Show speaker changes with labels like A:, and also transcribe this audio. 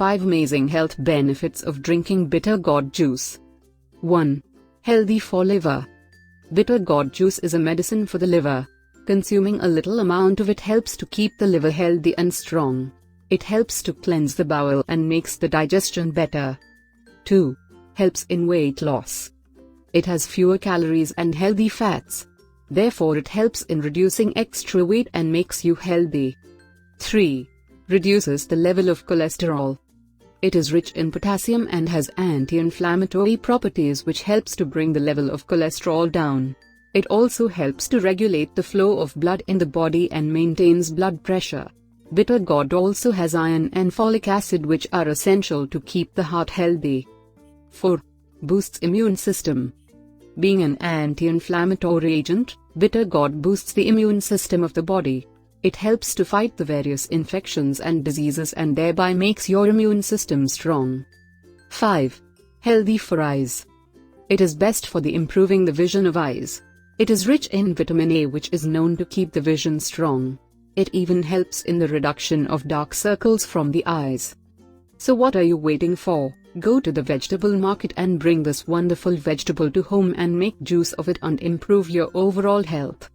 A: 5 amazing health benefits of drinking bitter gourd juice. 1. Healthy for liver. Bitter gourd juice is a medicine for the liver. Consuming a little amount of it helps to keep the liver healthy and strong. It helps to cleanse the bowel and makes the digestion better. 2. Helps in weight loss. It has fewer calories and healthy fats. Therefore it helps in reducing extra weight and makes you healthy. 3. Reduces the level of cholesterol. It is rich in potassium and has anti-inflammatory properties which helps to bring the level of cholesterol down. It also helps to regulate the flow of blood in the body and maintains blood pressure. Bitter gourd also has iron and folic acid which are essential to keep the heart healthy. 4. Boosts immune system. Being an anti-inflammatory agent, bitter gourd boosts the immune system of the body. It helps to fight the various infections and diseases and thereby makes your immune system strong. 5. Healthy for eyes. It is best for the improving the vision of eyes. It is rich in vitamin A which is known to keep the vision strong. It even helps in the reduction of dark circles from the eyes. So what are you waiting for? Go to the vegetable market and bring this wonderful vegetable to home and make juice of it and improve your overall health.